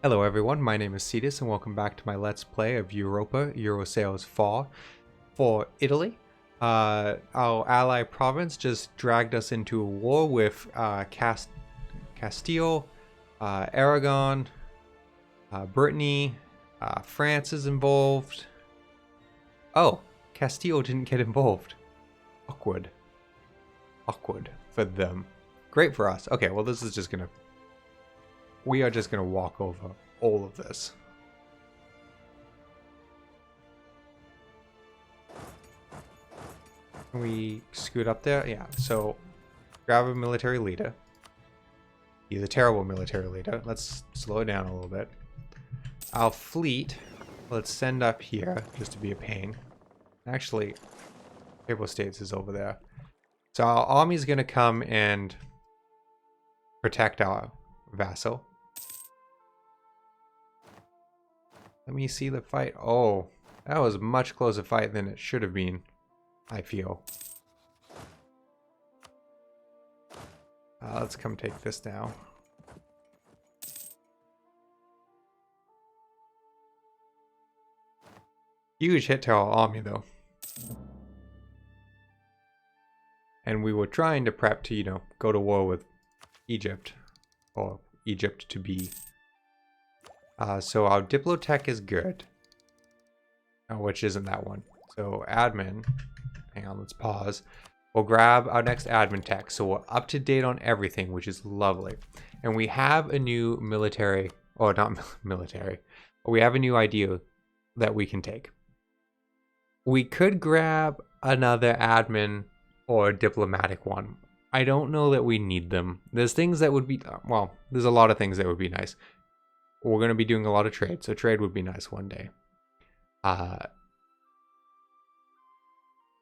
Hello everyone, my name is Cetus and welcome back to my Let's Play of Europa, Eurosales 4 for Italy. Our ally province just dragged us into a war with Castile, Aragon, Brittany, France is involved. Oh, Castile didn't get involved. Awkward. Awkward for them. Great for us. Okay, well this is just gonna... We are just gonna walk over all of this. Can we scoot up there? Yeah, so grab a military leader. He's a terrible military leader. Let's slow it down a little bit. Our fleet, let's send up here just to be a pain. Actually, Papal States is over there. So our army is gonna come and protect our vassal. Let me see the fight. Oh, that was a much closer fight than it should have been, I feel. Let's come take this now. Huge hit to our army, though. And we were trying to prep to, go to war with Egypt. Or Egypt to be. So our Diplotech is good. Which isn't that one. So admin. Hang on, let's pause. We'll grab our next admin tech. So we're up to date on everything, which is lovely. And we have a new military, or not military. We have a new idea that we can take. We could grab another admin or a diplomatic one. I don't know that we need them. There's things that would be, well, there's a lot of things that would be nice. We're going to be doing a lot of trade, so trade would be nice one day.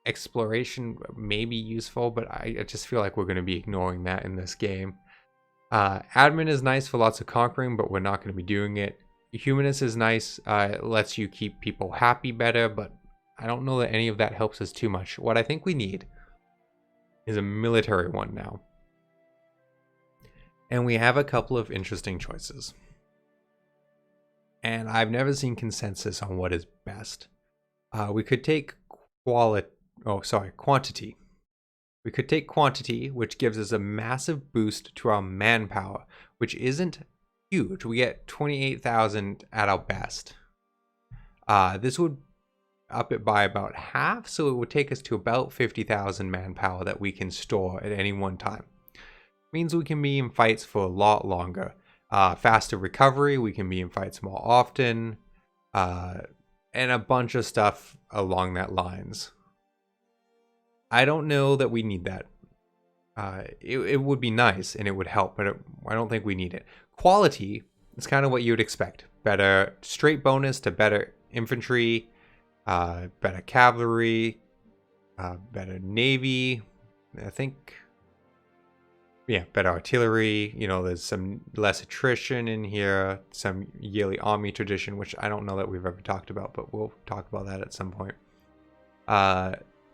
Exploration may be useful, but I just feel like we're going to be ignoring that in this game. Admin is nice for lots of conquering, but we're not going to be doing it. Humanist is nice, it lets you keep people happy better, but I don't know that any of that helps us too much. What I think we need is a military one now. And we have a couple of interesting choices. And I've never seen consensus on what is best. We could take quantity. We could take quantity, which gives us a massive boost to our manpower, which isn't huge. We get 28,000 at our best. This would up it by about half, so it would take us to about 50,000 manpower that we can store at any one time. Means we can be in fights for a lot longer. Faster recovery, we can be in fights more often, and a bunch of stuff along that lines. I don't know that we need that. It would be nice and it would help, but I don't think we need it. Quality is kind of what you'd expect. Better straight bonus to better infantry, better cavalry, better navy, I think. Yeah, better artillery, there's some less attrition in here, some yearly army tradition, which I don't know that we've ever talked about, but we'll talk about that at some point.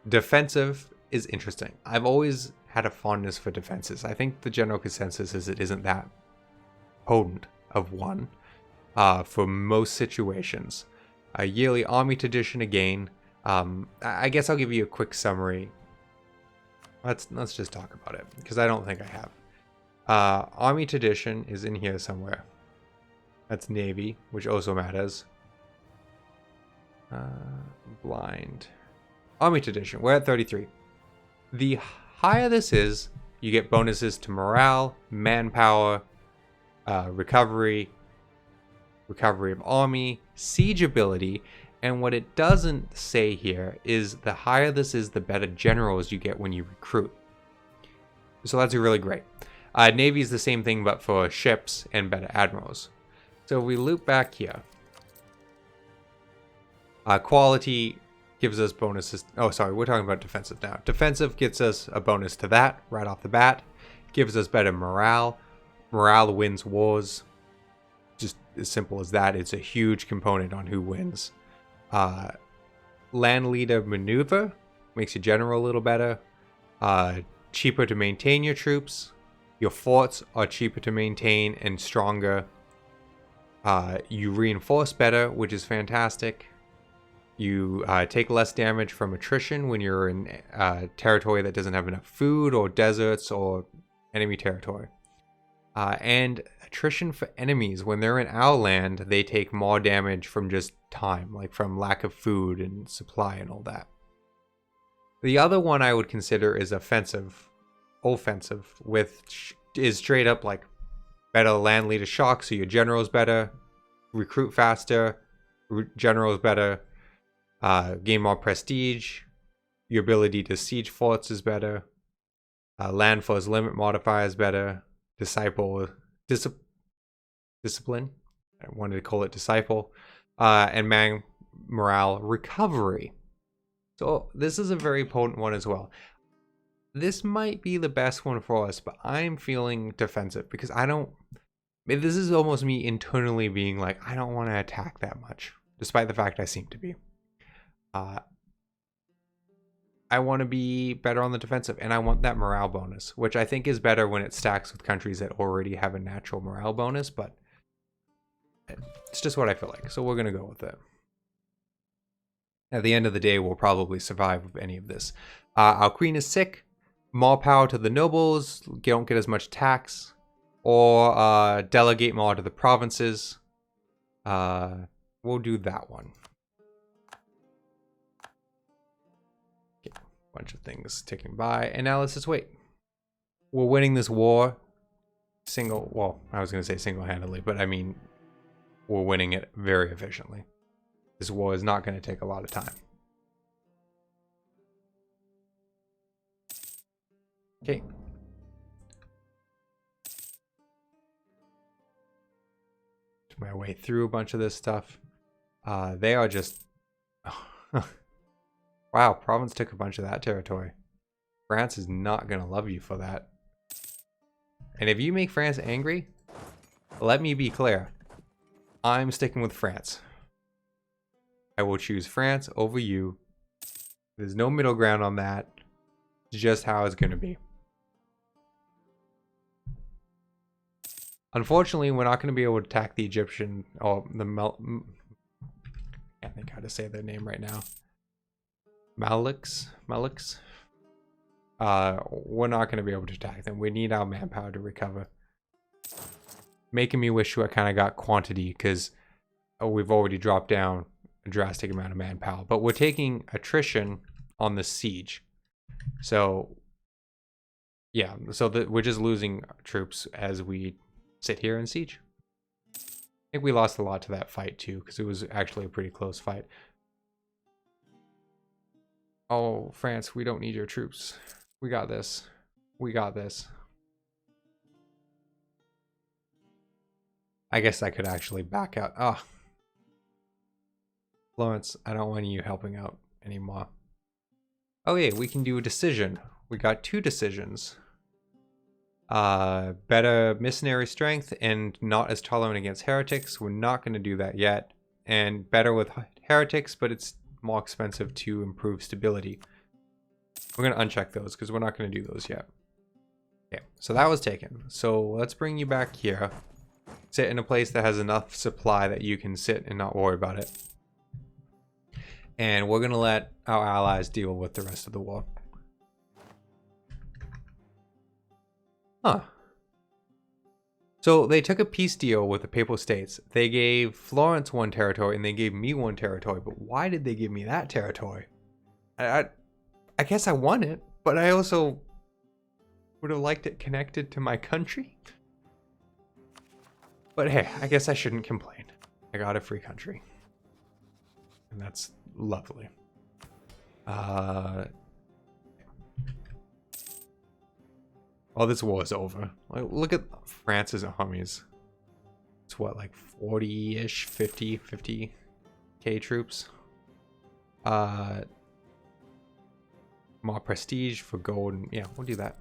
Defensive is interesting. I've always had a fondness for defenses. I think the general consensus is it isn't that potent of one for most situations. A yearly army tradition again. I guess I'll give you a quick summary. Let's just talk about it, because I don't think I have. Army tradition is in here somewhere. That's Navy, which also matters. Blind. Army tradition, we're at 33. The higher this is, you get bonuses to morale, manpower, recovery of army, siege ability, and what it doesn't say here is the higher this is, the better generals you get when you recruit. So that's really great. Navy is the same thing, but for ships and better admirals. So if we loop back here, quality gives us bonuses. Oh, sorry, we're talking about defensive now. Defensive gets us a bonus to that right off the bat. Gives us better morale. Morale wins wars. Just as simple as that. It's a huge component on who wins. Land leader maneuver makes your general a little better. Cheaper to maintain your troops. Your forts are cheaper to maintain and stronger. You reinforce better, which is fantastic. You take less damage from attrition when you're in territory that doesn't have enough food, or deserts, or enemy territory. And attrition for enemies. When they're in our land, they take more damage from just time, like from lack of food and supply and all that. The other one I would consider is offensive, which is straight up like better land leader shock, so your general's better, recruit faster, general's better, gain more prestige, your ability to siege forts is better, land force limit modifier is better, discipline, I wanted to call it disciple, and man morale recovery. So this is a very potent one as well. This might be the best one for us, but I'm feeling defensive because this is almost me internally being like, I don't want to attack that much, despite the fact I seem to be. I want to be better on the defensive, and I want that morale bonus, which I think is better when it stacks with countries that already have a natural morale bonus, but it's just what I feel like, so we're going to go with it. At the end of the day, we'll probably survive with any of this. Our queen is sick. More power to the nobles. Don't get as much tax. Or delegate more to the provinces. We'll do that one. Okay, bunch of things ticking by. And now let's just wait. We're winning this war. Well, I was going to say single-handedly, but I mean, we're winning it very efficiently. This war is not going to take a lot of time. Okay. My way through a bunch of this stuff. They are just... Wow, province took a bunch of that territory. France is not going to love you for that. And if you make France angry, let me be clear. I'm sticking with France. I will choose France over you. There's no middle ground on that. It's just how it's going to be. Unfortunately, we're not going to be able to attack the Egyptian, or the I can't think how to say their name right now. Maliks? We're not going to be able to attack them. We need our manpower to recover. Making me wish I kind of got quantity, because we've already dropped down a drastic amount of manpower. But we're taking attrition on the siege. So, yeah. So we're just losing troops as we sit here and siege. I think we lost a lot to that fight too, because it was actually a pretty close fight. Oh, France, we don't need your troops. We got this. We got this. I guess I could actually back out. Ah. Florence, I don't want you helping out anymore. Okay, we can do a decision. We got 2 decisions. Better missionary strength and not as tolerant against heretics. We're not going to do that yet. And better with heretics, but it's more expensive to improve stability. We're going to uncheck those because we're not going to do those yet. Okay, so that was taken. So let's bring you back here. Sit in a place that has enough supply that you can sit and not worry about it. And we're going to let our allies deal with the rest of the war. Huh. So they took a peace deal with the Papal States. They gave Florence 1 territory and they gave me 1 territory. But why did they give me that territory? I guess I want it, but I also would have liked it connected to my country. But hey, I guess I shouldn't complain. I got a free country. And that's lovely. Oh, this war is over. Like, look at France's armies. It's what, like 40-ish, 50k troops. More prestige for gold. And, yeah, we'll do that.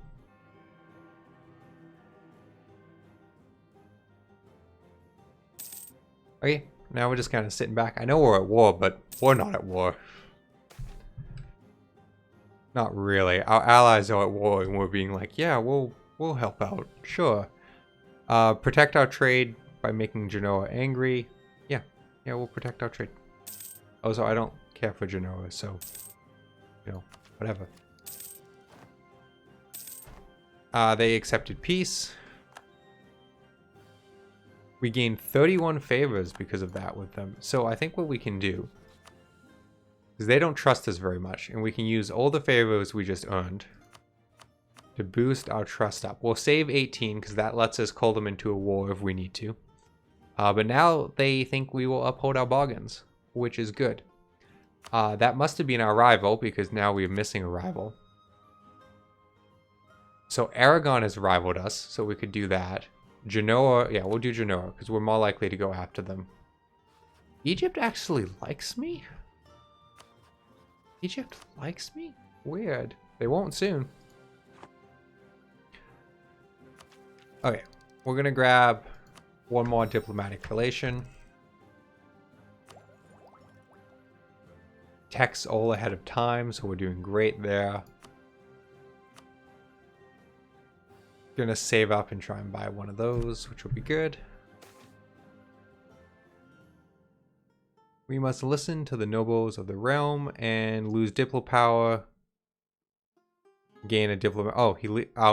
Okay, now we're just kind of sitting back. I know we're at war, but we're not at war. Not really. Our allies are at war and we're being like, yeah, we'll help out. Sure. Protect our trade. by making Genoa angry. Yeah, we'll protect our trade. Also, I don't care for Genoa, so, you know, whatever. They accepted peace. We gained 31 favors because of that with them. So I think what we can do, because they don't trust us very much, and we can use all the favors we just earned to boost our trust up. We'll save 18 because that lets us call them into a war if we need to. But now they think we will uphold our bargains, which is good. That must have been our rival because now we're missing a rival. So Aragon has rivaled us, so we could do that. Genoa, yeah, we'll do Genoa because we're more likely to go after them. Egypt actually likes me? Egypt likes me? Weird. They won't soon. Okay, we're gonna grab one more diplomatic relation. Tech's all ahead of time, so we're doing great there. Gonna save up and try and buy one of those, which will be good. We must listen to the nobles of the realm and lose diplo power. Gain a diplomat. Oh,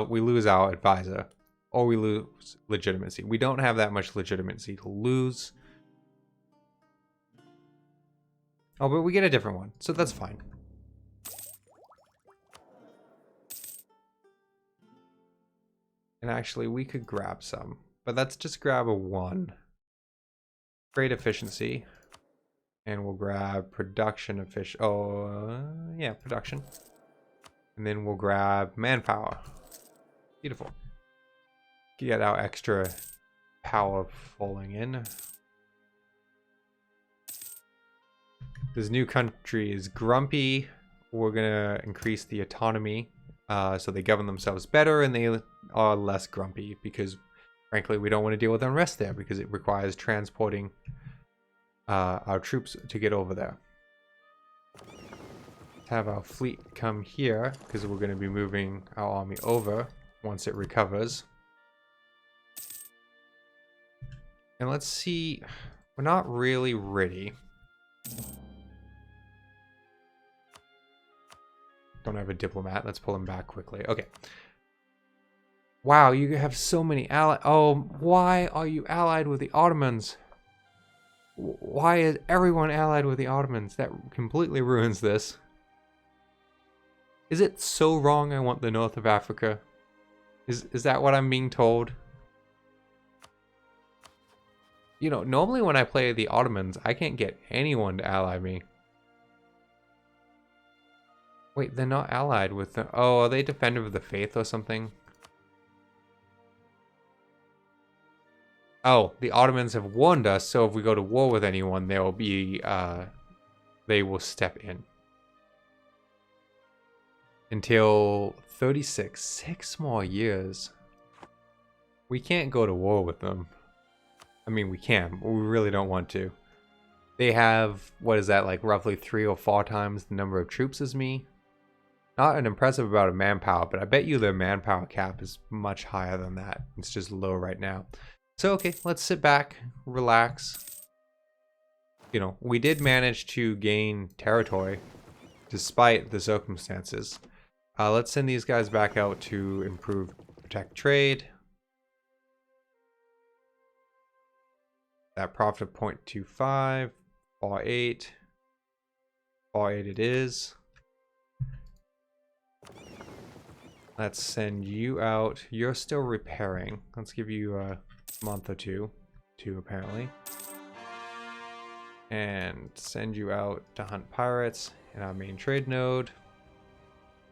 we lose our advisor. Or we lose legitimacy. We don't have that much legitimacy to lose. Oh, but we get a different one, so that's fine. And actually, we could grab some. But let's just grab a 1. Trade efficiency. And we'll grab production efficiency. Oh, yeah, production. And then we'll grab manpower. Beautiful. Get our extra power falling in. This new country is grumpy. We're gonna increase the autonomy so they govern themselves better and they are less grumpy because frankly we don't want to deal with unrest there because it requires transporting our troops to get over there. Let's have our fleet come here because we're going to be moving our army over once it recovers. And let's see, we're not really ready. Don't have a diplomat. Let's pull him back quickly. Okay. Wow, you have so many allies. Oh, why are you allied with the Ottomans? Why is everyone allied with the Ottomans? That completely ruins this. Is it so wrong I want the north of Africa? Is that what I'm being told? You know, normally when I play the Ottomans, I can't get anyone to ally me. Wait, they're not allied with the... Oh, are they Defender of the Faith or something? Oh, the Ottomans have warned us, so if we go to war with anyone, they will be, they will step in. Until 36. 6 more years. We can't go to war with them. I mean, we can, but we really don't want to. They have, what is that, like roughly 3 or 4 times the number of troops as me. Not an impressive amount of manpower, but I bet you their manpower cap is much higher than that. It's just low right now. So, okay, let's sit back, relax. You know, we did manage to gain territory despite the circumstances. Let's send these guys back out to improve, protect trade. That profit of 0.25, 4.8, 4.8 it is. Let's send you out. You're still repairing. Let's give you a month or two apparently. And send you out to hunt pirates in our main trade node.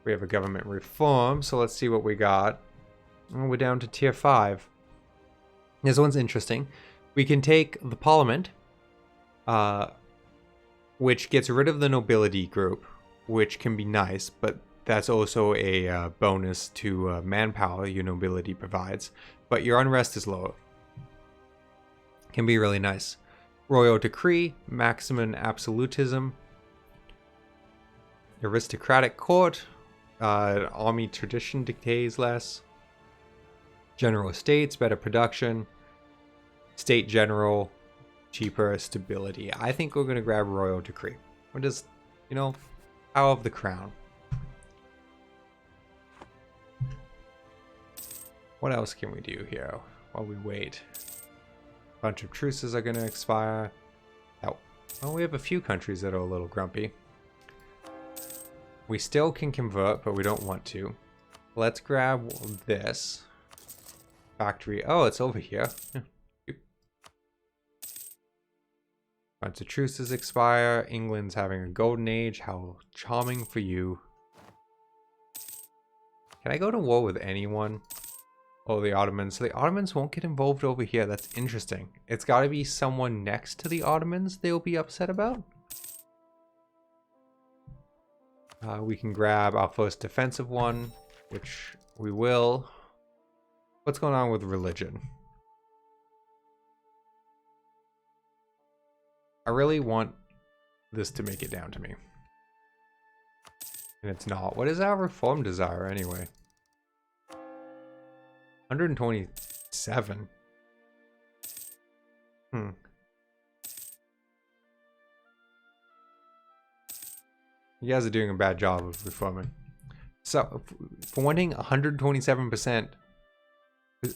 We have a government reform, so let's see what we got. Oh, we're down to tier 5. This one's interesting. We can take the parliament, which gets rid of the nobility group, which can be nice, but that's also a bonus to manpower your nobility provides. But your unrest is lower. Can be really nice. Royal decree, maximum absolutism, aristocratic court, army tradition decays less, general estates, better production. State General, cheaper, stability. I think we're going to grab Royal Decree. We're just, you know, power of the crown. What else can we do here while we wait? A bunch of truces are going to expire. Oh, well, we have a few countries that are a little grumpy. We still can convert, but we don't want to. Let's grab this factory. Oh, it's over here. Bunch of truces expire. England's having a golden age. How charming for you. Can I go to war with anyone? Oh, the Ottomans. So the Ottomans won't get involved over here. That's interesting. It's got to be someone next to the Ottomans they'll be upset about. We can grab our first defensive one, which we will. What's going on with religion? I really want this to make it down to me. And it's not. What is our reform desire anyway? 127. You guys are doing a bad job of reforming. So, for wanting 127%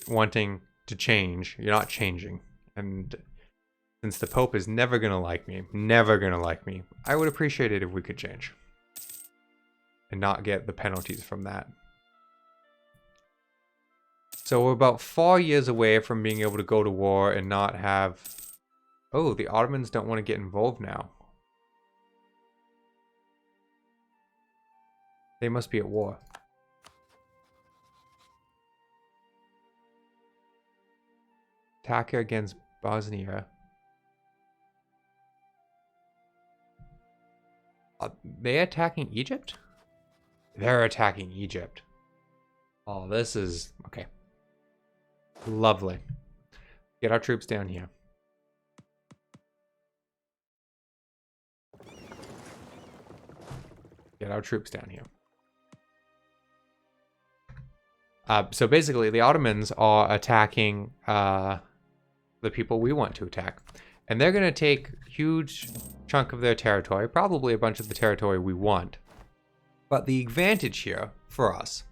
wanting to change, you're not changing. And since the Pope is never going to like me, I would appreciate it if we could change. And not get the penalties from that. So we're about 4 years away from being able to go to war and not have... Oh, the Ottomans don't want to get involved now. They must be at war. Attack against Bosnia. Are they attacking Egypt? They're attacking Egypt. Oh, this is... Okay. Lovely. Get our troops down here. Get our troops down here. So basically, the Ottomans are attacking the people we want to attack. And they're going to take a huge chunk of their territory, probably a bunch of the territory we want. But the advantage here for us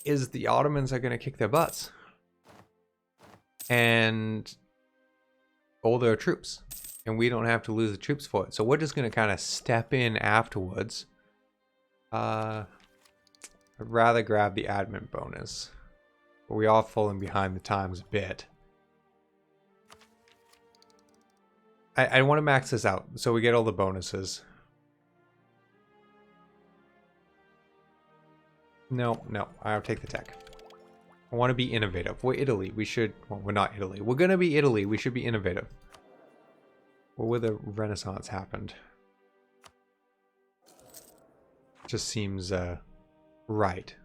is the Ottomans are going to kick their butts. And all their troops. And we don't have to lose the troops for it. So we're just going to kind of step in afterwards. I'd rather grab the admin bonus. But we are falling behind the times a bit. I want to max this out so we get all the bonuses. No, I'll take the tech. I want to be innovative. We're Italy. We should... Well, we're not Italy. We're going to be Italy. We should be innovative. Well, where the Renaissance happened. Just seems right.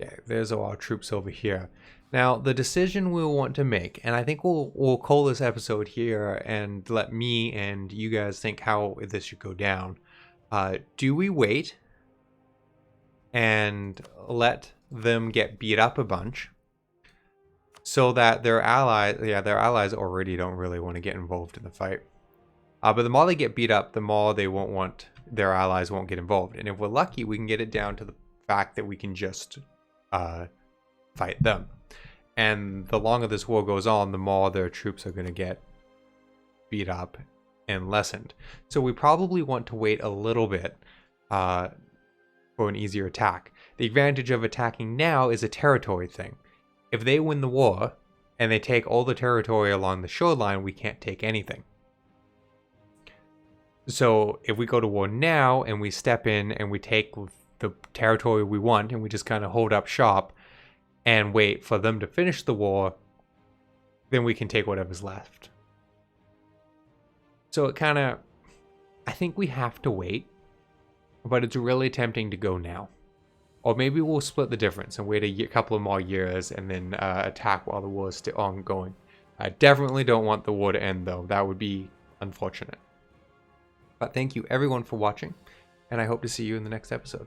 Yeah, there's all our troops over here. Now, the decision we'll want to make, and I think we'll call this episode here and let me and you guys think how this should go down. Do we wait and let them get beat up a bunch so that their allies already don't really want to get involved in the fight? But the more they get beat up, the more their allies won't get involved. And if we're lucky, we can get it down to the fact that we can just fight them. And the longer this war goes on, the more their troops are going to get beat up and lessened. So we probably want to wait a little bit for an easier attack. The advantage of attacking now is a territory thing. If they win the war and they take all the territory along the shoreline, we can't take anything. So if we go to war now and we step in and we take the territory we want and we just kind of hold up shop and wait for them to finish the war, then we can take whatever's left. So it kind of... I think we have to wait, but it's really tempting to go now. Or maybe we'll split the difference and wait a couple of more years and then attack while the war is still ongoing. I definitely don't want the war to end, though. That would be unfortunate. But thank you everyone for watching, and I hope to see you in the next episode.